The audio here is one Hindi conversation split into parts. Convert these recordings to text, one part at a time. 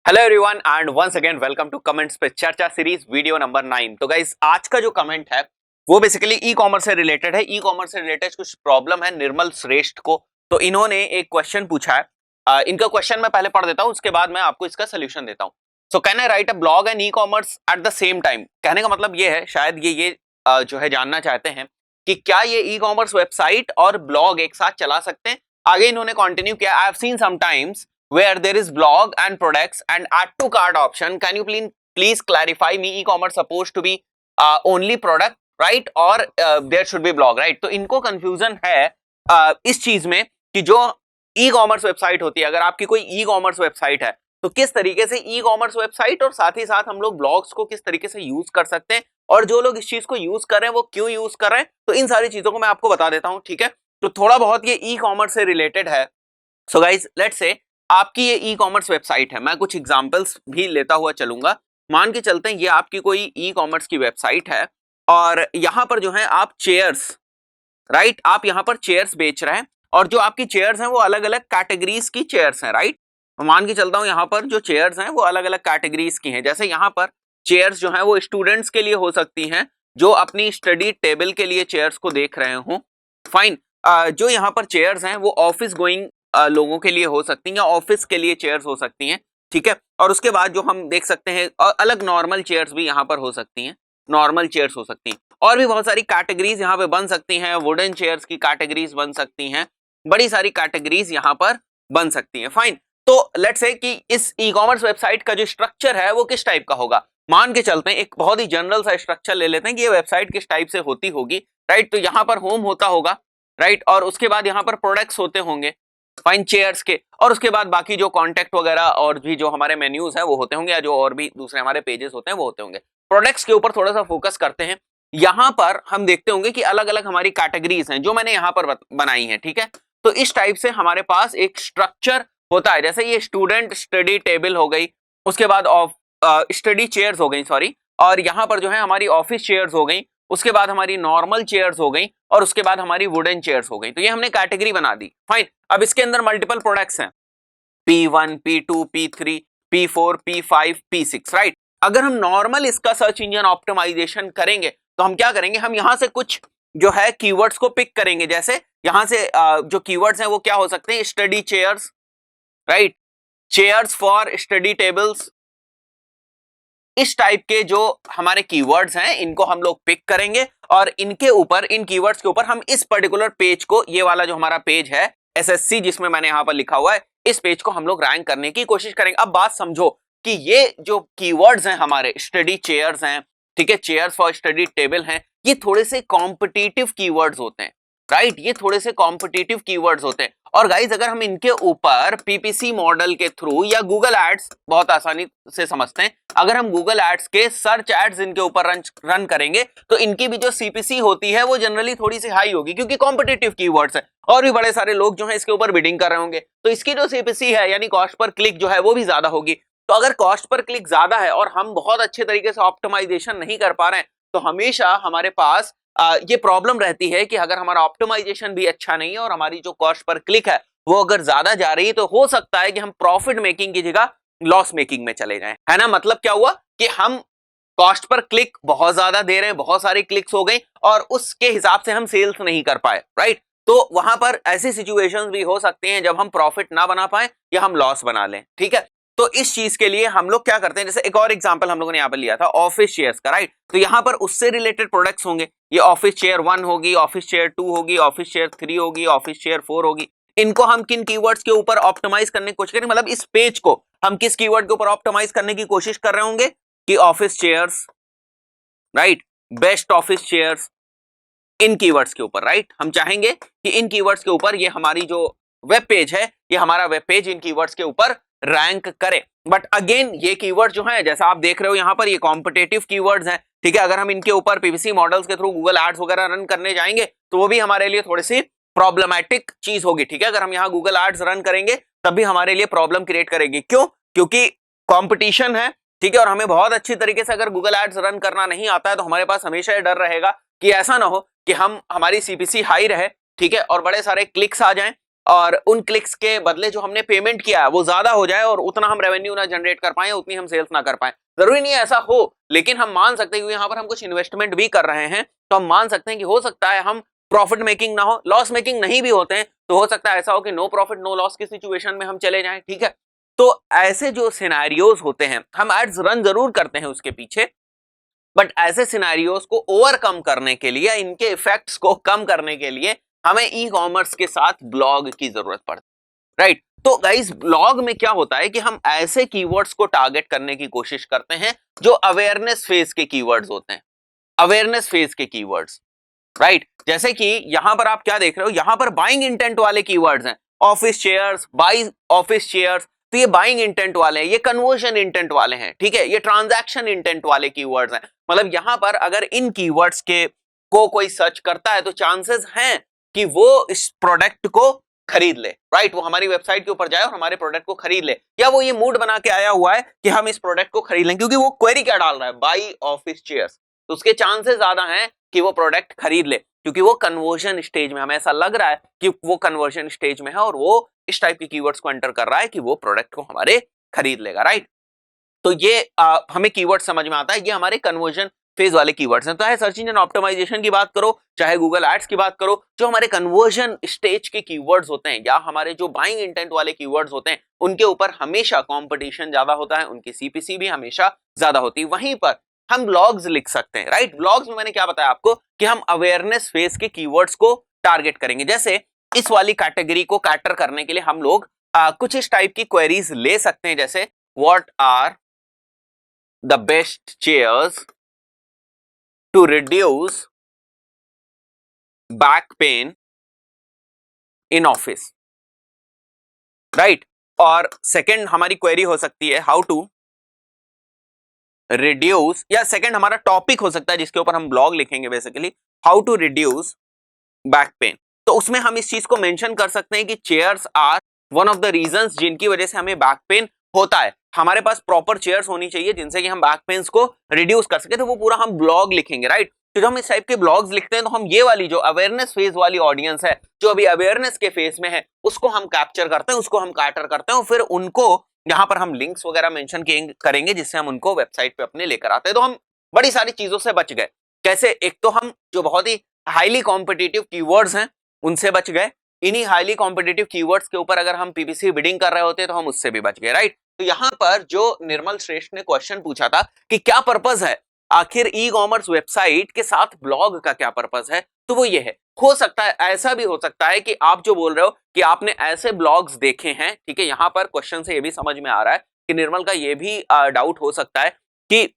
Hello everyone and once again welcome to comments पे चर्चा सीरीज वीडियो नंबर 9। तो गाइस आज का जो कमेंट है वो बेसिकली ई कॉमर्स से रिलेटेड है। ई कॉमर्स से रिलेटेड कुछ प्रॉब्लम है निर्मल श्रेष्ठ को। तो इन्होंने एक क्वेश्चन पूछा है। इनका क्वेश्चन मैं पहले पढ़ देता हूं, उसके बाद मैं आपको इसका सोल्यूशन देता हूं। So can I right a blog and e commerce at the same time. कहने का मतलब ये है, शायद ये जो है जानना चाहते हैं कि क्या ये ई कॉमर्स वेबसाइट और ब्लॉग एक साथ चला सकते हैं। आगे इन्होंने कंटिन्यू किया, I have seen sometimes where there is blog and products and add to cart option. Can you please clarify me, e-commerce supposed to be only product, right? or there should be blog, right? तो इनको confusion है इस चीज में कि जो e-commerce वेबसाइट होती है, अगर आपकी कोई e-commerce वेबसाइट है तो किस तरीके से e-commerce वेबसाइट और साथ ही साथ हम लोग ब्लॉग्स को किस तरीके से यूज कर सकते हैं, और जो लोग इस चीज को यूज कर रहे हैं वो क्यों यूज कर रहे हैं। तो इन सारी चीजों को मैं आपको बता देता हूं, ठीक है। तो थोड़ा बहुत ये e-commerce से रिलेटेड है। सो गाइज लेट्स से आपकी ये ई कॉमर्स वेबसाइट है, मैं कुछ एग्जांपल्स भी लेता हुआ चलूंगा। मान के चलते हैं ये आपकी कोई ई कॉमर्स की वेबसाइट है और यहां पर जो है आप चेयर्स, राइट, आप यहां पर चेयर्स बेच रहे हैं और जो आपकी चेयर्स हैं वो अलग अलग कैटेगरीज की चेयर्स हैं, राइट। मान के चलता हूं यहां पर जो चेयर्स हैं वो अलग अलग कैटेगरीज की हैं। जैसे यहां पर चेयर्स जो है वो स्टूडेंट्स के लिए हो सकती हैं जो अपनी स्टडी टेबल के लिए चेयर्स को देख रहे हो, फाइन। जो यहाँ पर चेयर्स हैं वो ऑफिस गोइंग लोगों के लिए हो सकती हैं या ऑफिस के लिए चेयर्स हो सकती हैं, ठीक है। और उसके बाद जो हम देख सकते हैं अलग नॉर्मल चेयर्स भी यहाँ पर हो सकती हैं, नॉर्मल चेयर्स हो सकती हैं। और भी बहुत सारी कैटेगरीज यहाँ पे बन सकती हैं, वुडन चेयर्स की कैटेगरीज बन सकती हैं, बड़ी सारी कैटेगरीज यहाँ पर बन सकती हैं, फाइन। तो लेट्स से कि इस ई कॉमर्स वेबसाइट का जो स्ट्रक्चर है वो किस टाइप का होगा। मान के चलते हैं एक बहुत ही जनरल सा स्ट्रक्चर ले लेते हैं कि ये वेबसाइट किस टाइप से होती होगी, राइट। तो यहाँ पर होम होता होगा, राइट, और उसके बाद यहाँ पर प्रोडक्ट्स होते होंगे, फाइन, चेयर्स के, और उसके बाद बाकी जो कॉन्टेक्ट वगैरह और भी जो हमारे मेन्यूज है वो होते होंगे, या जो और भी दूसरे हमारे पेजेस होते हैं वो होते होंगे। प्रोडक्ट्स के ऊपर थोड़ा सा फोकस करते हैं। यहाँ पर हम देखते होंगे कि अलग अलग हमारी कैटेगरीज हैं जो मैंने यहाँ पर बनाई है, ठीक है। तो इस टाइप से हमारे पास एक स्ट्रक्चर होता है। जैसे ये स्टूडेंट स्टडी टेबल हो गई, उसके बाद स्टडी चेयर्स हो गई, सॉरी, और यहाँ पर जो है हमारी ऑफिस चेयर्स हो गई, उसके बाद हमारी नॉर्मल चेयर्स हो गई, और उसके बाद हमारी वुडन चेयर्स हो गई। तो ये हमने कैटेगरी बना दी, फाइन। अब इसके अंदर मल्टीपल प्रोडक्ट्स हैं, P1, P2, P3, P4, P5, P6, right. अगर हम नॉर्मल इसका सर्च इंजन ऑप्टिमाइजेशन करेंगे तो हम क्या करेंगे, हम यहां से कुछ जो है कीवर्ड्स को पिक करेंगे। जैसे यहां से जो कीवर्ड्स हैं वो क्या हो सकते हैं, study chairs, right, chairs for study tables, इस टाइप के जो हमारे कीवर्ड्स हैं इनको हम लोग पिक करेंगे और इनके ऊपर, इन कीवर्ड्स के ऊपर हम इस पर्टिकुलर पेज को, ये वाला जो हमारा पेज है एसएससी जिसमें मैंने यहां पर लिखा हुआ है, इस पेज को हम लोग रैंक करने की कोशिश करेंगे। अब बात समझो कि ये जो कीवर्ड्स हैं हमारे, स्टडी चेयर्स हैं, ठीक है, चेयर्स फॉर स्टडी टेबल हैं, ये थोड़े से कॉम्पिटिटिव कीवर्ड्स होते हैं, राइट, ये थोड़े से कॉम्पिटिटिव कीवर्ड्स होते हैं। और गाइज अगर हम इनके ऊपर पीपीसी मॉडल के थ्रू या गूगल एड्स, बहुत आसानी से समझते हैं, अगर हम गूगल एड्स के सर्च एड्स इनके ऊपर रन करेंगे तो इनकी भी जो सीपीसी होती है वो जनरली थोड़ी सी हाई होगी, क्योंकि कॉम्पिटिटिव कीवर्ड्स है और भी बड़े सारे लोग जो है इसके ऊपर बिडिंग कर रहे होंगे। तो इसकी जो सीपीसी है यानी कॉस्ट पर क्लिक जो है वो भी ज्यादा होगी। तो अगर कॉस्ट पर क्लिक ज्यादा है और हम बहुत अच्छे तरीके से ऑप्टिमाइजेशन नहीं कर पा रहे हैं तो हमेशा हमारे पास ये प्रॉब्लम रहती है कि अगर हमारा ऑप्टिमाइजेशन भी अच्छा नहीं है और हमारी जो कॉस्ट पर क्लिक है वो अगर ज्यादा जा रही है तो हो सकता है कि हम प्रॉफिट मेकिंग की जगह लॉस मेकिंग में चले जाएं, है ना। मतलब क्या हुआ कि हम कॉस्ट पर क्लिक बहुत ज्यादा दे रहे हैं, बहुत सारी क्लिक्स हो गई और उसके हिसाब से हम सेल्स नहीं कर पाए, राइट। तो वहां पर ऐसी सिचुएशंस भी हो सकती हैं जब हम प्रॉफिट ना बना पाए या हम लॉस बना लें, ठीक है। तो इस चीज के लिए हम लोग क्या करते हैं, जैसे एक और एग्जांपल हम लोगों ने यहाँ पर लिया था ऑफिस चेयर्स का, राइट। तो यहाँ पर उससे रिलेटेड प्रोडक्ट्स होंगे, ये ऑफिस चेयर 1 होगी, ऑफिस चेयर 2 होगी, ऑफिस चेयर 3 होगी, ऑफिस चेयर 4 होगी। इनको हम किन कीवर्ड्स के ऊपर ऑप्टिमाइज करने की कोशिश करें, मतलब इस पेज को हम किस कीवर्ड के ऊपर ऑप्टिमाइज करने की कोशिश कर रहे होंगे कि office chairs, right, best office chairs, इन कीवर्ड्स के ऊपर, राइट। हम चाहेंगे कि इन कीवर्ड्स के ऊपर ये हमारी जो वेब पेज है, ये हमारा वेब पेज इन कीवर्ड्स के ऊपर रैंक करे। बट अगेन ये कीवर्ड जो है, जैसा आप देख रहे हो यहाँ पर, ये कॉम्पिटेटिव कीवर्ड्स हैं, ठीक है। अगर हम इनके ऊपर पीपीसी मॉडल्स के थ्रू गूगल एड्स वगैरह रन करने जाएंगे तो वो भी हमारे लिए थोड़ी सी प्रॉब्लमैटिक चीज होगी, ठीक है। अगर हम यहाँ गूगल एड्स रन करेंगे तब भी हमारे लिए प्रॉब्लम क्रिएट करेगी। क्यों? क्योंकि कंपटीशन है, ठीक है, और हमें बहुत अच्छी तरीके से अगर गूगल एड्स रन करना नहीं आता है तो हमारे पास हमेशा ये डर रहेगा कि ऐसा ना हो कि हमारी सीपीसी हाई रहे, ठीक है, और बड़े सारे क्लिक्स आ जाएं और उन क्लिक्स के बदले जो हमने पेमेंट किया है वो ज्यादा हो जाए और उतना हम रेवेन्यू ना जनरेट कर पाए, उतनी हम सेल्स ना कर पाए। जरूरी नहीं है ऐसा हो, लेकिन हम मान सकते हैं कि यहाँ पर हम कुछ इन्वेस्टमेंट भी कर रहे हैं, तो हम मान सकते हैं कि हो सकता है हम प्रॉफिट मेकिंग ना हो, लॉस मेकिंग नहीं भी होते हैं, तो हो सकता है ऐसा हो कि नो प्रॉफिट नो लॉस की सिचुएशन में हम चले जाएं, ठीक है। तो ऐसे जो सिनेरियोज होते हैं, हम एड्स रन जरूर करते हैं उसके पीछे, बट ऐसे सिनेरियोज को ओवरकम करने के लिए, इनके इफेक्ट्स को कम करने के लिए हमें ई कॉमर्स के साथ ब्लॉग की जरूरत पड़ती है, राइट। तो गाइस ब्लॉग में क्या होता है कि हम ऐसे कीवर्ड्स को टारगेट करने की कोशिश करते हैं जो अवेयरनेस फेज के कीवर्ड्स होते हैं, अवेयरनेस फेज के कीवर्ड्स, राइट। जैसे कि यहां पर आप क्या देख रहे हो, यहां पर बाइंग इंटेंट वाले कीवर्ड्स हैं, office chairs, by office chairs, तो ये बाइंग इंटेंट वाले हैं, ये कन्वर्जन इंटेंट वाले हैं, ठीक है, ये ट्रांजैक्शन इंटेंट वाले कीवर्ड्स हैं। मतलब यहां पर अगर इन कीवर्ड्स के को कोई सर्च करता है तो चांसेस हैं कि वो इस प्रोडक्ट को खरीद ले, राइट, वो हमारी वेबसाइट के ऊपर जाए और हमारे प्रोडक्ट को खरीद ले, या वो ये मूड बना के आया हुआ है कि हम इस प्रोडक्ट को खरीद लें, क्योंकि वो क्वेरी क्या डाल रहा है, बाई ऑफिस चेयर्स, तो उसके चांसेस ज्यादा हैं कि वो प्रोडक्ट खरीद ले, क्योंकि वो कन्वर्जन स्टेज में, हमें ऐसा लग रहा है कि वो कन्वर्जन स्टेज में है और वो इस टाइप की कीवर्ड्स को एंटर कर रहा है कि वो प्रोडक्ट को हमारे खरीद लेगा, राइट। तो ये हमें कीवर्ड समझ में आता है, ये हमारे कन्वर्जन फेज वाले कीवर्ड्स हैं। तो चाहे सर्च इंजन ऑप्टिमाइजेशन की बात करो, चाहे गूगल एड्स की बात करो, जो हमारे कन्वर्जन स्टेज के कीवर्ड्स होते हैं या हमारे जो बाइंग इंटेंट वाले कीवर्ड्स होते हैं, उनके ऊपर हमेशा कंपटीशन ज्यादा होता है, उनकी सीपीसी भी हमेशा ज्यादा होती है। वहीं पर हम ब्लॉग्स लिख सकते हैं, राइट। ब्लॉग्स में मैंने क्या बताया आपको कि हम अवेयरनेस फेज के कीवर्ड्स को टारगेट करेंगे। जैसे इस वाली कैटेगरी को कैटर करने के लिए हम लोग कुछ इस टाइप की क्वेरीज ले सकते हैं, जैसे what are the best chairs to reduce back pain in office, right. और सेकंड हमारी क्वेरी हो सकती है हाउ टू रिड्यूस, या सेकंड हमारा टॉपिक हो सकता है जिसके ऊपर हम ब्लॉग लिखेंगे, basically how to reduce back pain. तो उसमें हम इस चीज को मेंशन कर सकते हैं कि chairs are one of the reasons जिनकी वजह से हमें बैक पेन होता है। हमारे पास प्रॉपर चेयर्स होनी चाहिए जिनसे कि हम बैक पेन्स को रिड्यूस कर सके, तो वो पूरा हम ब्लॉग लिखेंगे, राइट। तो जब हम इस टाइप के ब्लॉग्स लिखते हैं तो हम ये वाली जो अवेयरनेस फेज वाली ऑडियंस है, जो अभी अवेयरनेस के फेज में है, उसको हम कैप्चर करते हैं, उसको हम कैटर करते हैं और फिर उनको यहाँ पर हम लिंक्स वगैरह मेंशन करेंगे जिससे हम उनको वेबसाइट पे अपने लेकर आते हैं। तो हम बड़ी सारी चीजों से बच गए। कैसे? एक तो हम जो बहुत ही हाईली कॉम्पिटिटिव कीवर्ड्स हैं उनसे बच गए, इन्हीं हाईली कॉम्पिटिटिव कीवर्ड्स के ऊपर अगर हम पीपीसी बिडिंग कर रहे होते तो हम उससे भी बच गए, राइट। तो यहाँ पर जो निर्मल श्रेष्ठ ने क्वेश्चन पूछा था कि क्या पर्पस है आखिर ई कॉमर्स वेबसाइट के साथ ब्लॉग का, क्या पर्पस है, तो वो ये है। हो सकता है, ऐसा भी हो सकता है कि आप जो बोल रहे हो कि आपने ऐसे ब्लॉग्स देखे हैं, ठीक है, यहाँ पर क्वेश्चन से ये भी समझ में आ रहा है कि निर्मल का ये भी डाउट हो सकता है कि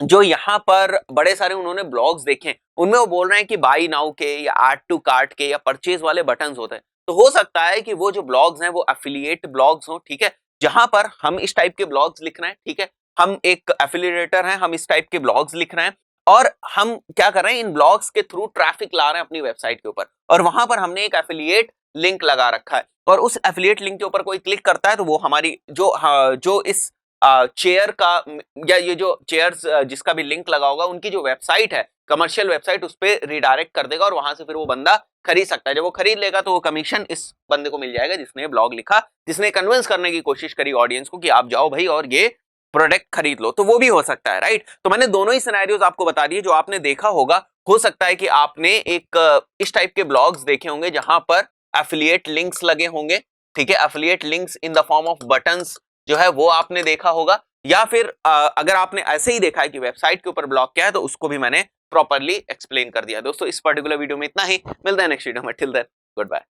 जो यहाँ पर बड़े सारे उन्होंने ब्लॉग्स देखे उनमें वो बोल रहे हैं कि बाई नाउ के या ऐड टू कार्ट के या परचेज वाले बटन्स होते हैं। तो हो सकता है कि वो जो ब्लॉग्स हैं वो एफिलिएट ब्लॉग्स हो, ठीक है, जहां पर हम इस टाइप के ब्लॉग्स लिख रहे हैं, ठीक है, हम एक एफिलिएटर हैं, हम इस टाइप के ब्लॉग्स लिख रहे हैं और हम क्या कर रहे हैं, इन ब्लॉग्स के थ्रू ट्रैफिक ला रहे हैं अपनी वेबसाइट के ऊपर और वहां पर हमने एक एफिलिएट लिंक लगा रखा है और उस एफिलिएट लिंक के ऊपर कोई क्लिक करता है तो वो हमारी जो इस चेयर का या ये जो चेयर्स जिसका भी लिंक लगा होगा उनकी जो वेबसाइट है, कमर्शियल वेबसाइट, उस पर रिडायरेक्ट कर देगा और वहां से फिर वो बंदा खरीद सकता है। जब वो खरीद लेगा तो वो कमीशन इस बंदे को मिल जाएगा जिसने ब्लॉग लिखा, जिसने कन्विंस करने की कोशिश करी ऑडियंस को कि आप जाओ भाई और ये प्रोडक्ट खरीद लो। तो वो भी हो सकता है, राइट। तो मैंने दोनों ही सिनेरियोज आपको बता दिए जो आपने देखा होगा। हो सकता है कि आपने एक इस टाइप के ब्लॉग्स देखे होंगे जहां पर एफिलिएट लिंक्स लगे होंगे, ठीक है, affiliate links in the form of buttons जो है वो आपने देखा होगा, या फिर अगर आपने ऐसे ही देखा है कि वेबसाइट के ऊपर ब्लॉग क्या है तो उसको भी मैंने प्रॉपर्ली एक्सप्लेन कर दिया। दोस्तों इस पर्टिकुलर वीडियो में इतना ही, मिलते हैं नेक्स्ट वीडियो में, टिल देन गुड बाय।